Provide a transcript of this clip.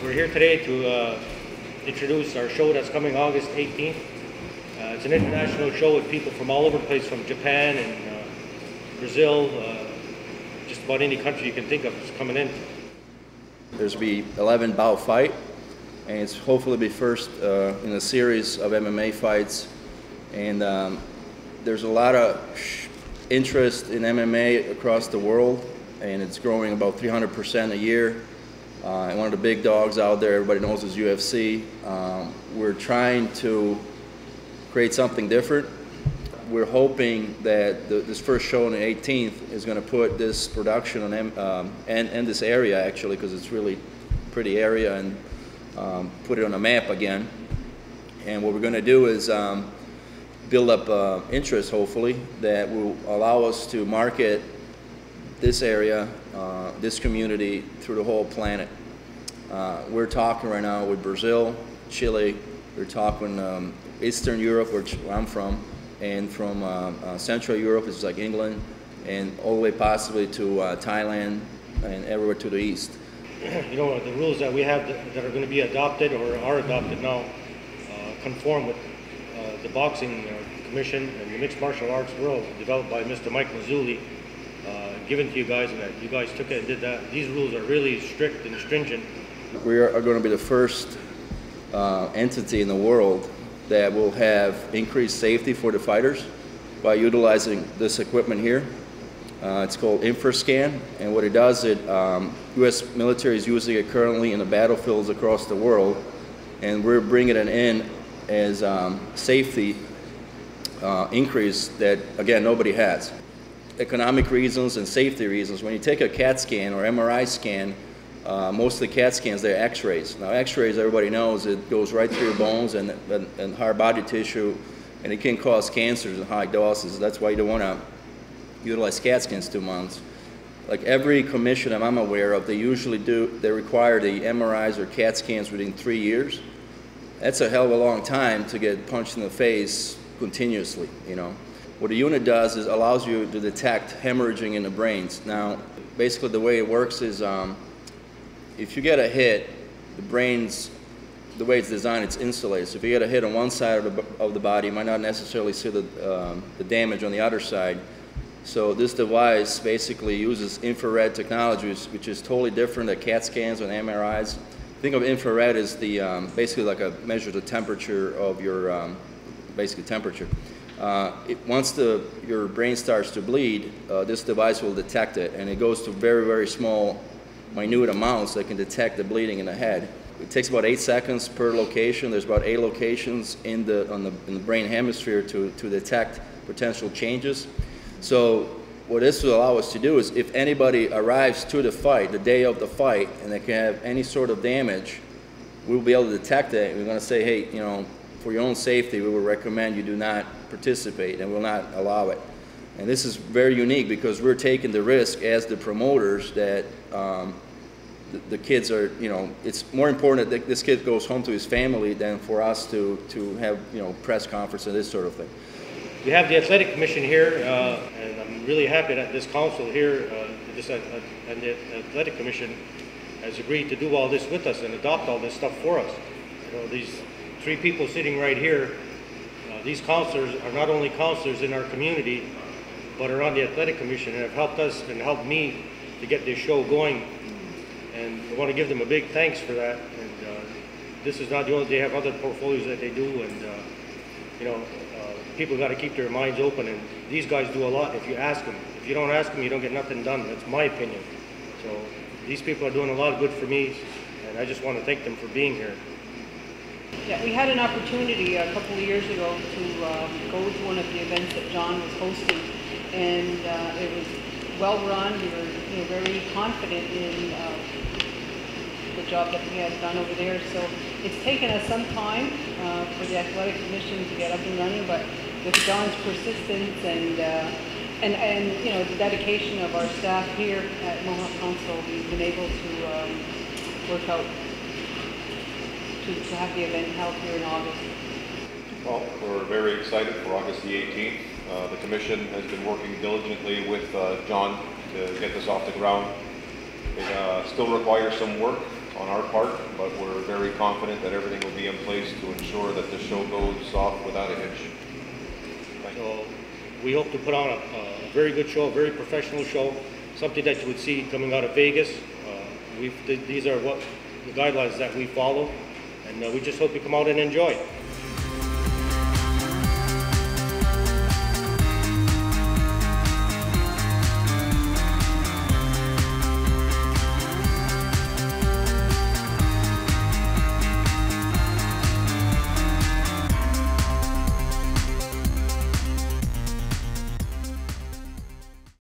We're here today to introduce our show that's coming August 18th. It's an international show with people from all over the place, from Japan and Brazil, just about any country you can think of is coming in. There's to be 11 bout fight, and it's hopefully be first in a series of MMA fights. And there's a lot of interest in MMA across the world, and it's growing about 300% a year. And one of the big dogs out there, everybody knows, is UFC. We're trying to create something different. We're hoping that this first show on the 18th is going to put this production on and this area, actually, because it's really a pretty area, and put it on a map again. And what we're going to do is build up interest, hopefully, that will allow us to market this area, this community, through the whole planet. We're talking right now with Brazil, Chile. We're talking Eastern Europe, where I'm from, and from Central Europe, which is like England, and all the way possibly to Thailand and everywhere to the east. You know, the rules that we have that are going to be adopted or are adopted now conform with the boxing commission and the mixed martial arts world developed by Mr. Mike Mazzulli, given to you guys, and that you guys took it and did that. These rules are really strict and stringent. We are going to be the first entity in the world that will have increased safety for the fighters by utilizing this equipment here. It's called InfraScan, and what it does, U.S. military is using it currently in the battlefields across the world, and we're bringing it in as safety increase that, again, nobody has. Economic reasons and safety reasons. When you take a CAT scan or MRI scan, most of the CAT scans, they're x-rays. Now, x-rays, everybody knows, it goes right through your bones and hard body tissue, and it can cause cancers in high doses. That's why you don't want to utilize CAT scans too much. Like every commission I'm aware of, they require the MRIs or CAT scans within 3 years. That's a hell of a long time to get punched in the face continuously, you know. What the unit does is allows you to detect hemorrhaging in the brains. Now, basically the way it works is if you get a hit, the brain's, the way it's designed, it's insulated. So if you get a hit on one side of the body, you might not necessarily see the damage on the other side. So this device basically uses infrared technology, which is totally different than CAT scans and MRIs. Think of infrared as the basically like a measure the temperature of your basically temperature. Once your brain starts to bleed, this device will detect it, and it goes to very, very small, minute amounts that can detect the bleeding in the head. It takes about 8 seconds per location. There's about 8 locations in the brain hemisphere to detect potential changes. So what this will allow us to do is, if anybody arrives to the fight, the day of the fight, and they can have any sort of damage, we'll be able to detect it. And we're going to say, hey, you know, for your own safety, we will recommend you do not participate, and will not allow it. And this is very unique because we're taking the risk as the promoters that the kids are, you know, it's more important that this kid goes home to his family than for us to have, you know, press conference and this sort of thing. We have the athletic commission here, and I'm really happy that this council here, and the athletic commission has agreed to do all this with us and adopt all this stuff for us. You know, these 3 people sitting right here, these counselors are not only counselors in our community, but are on the athletic commission and have helped us and helped me to get this show going. And I want to give them a big thanks for that. And this is not the only, they have other portfolios that they do, and you know, people got to keep their minds open, and these guys do a lot if you ask them. If you don't ask them, you don't get nothing done. That's my opinion. So these people are doing a lot of good for me, and I just want to thank them for being here. Yeah, we had an opportunity a couple of years ago to go to one of the events that John was hosting, and it was well run. We were very confident in the job that we had done over there. So it's taken us some time for the athletic commission to get up and running, but with John's persistence and you know, the dedication of our staff here at Mohawk Council, we've been able to work out to have the event held here in August. Well, we're very excited for August the 18th. The Commission has been working diligently with John to get this off the ground. It still requires some work on our part, but we're very confident that everything will be in place to ensure that the show goes off without a hitch. So we hope to put on a very good show, a very professional show, something that you would see coming out of Vegas. These are what the guidelines that we follow, and we just hope you come out and enjoy.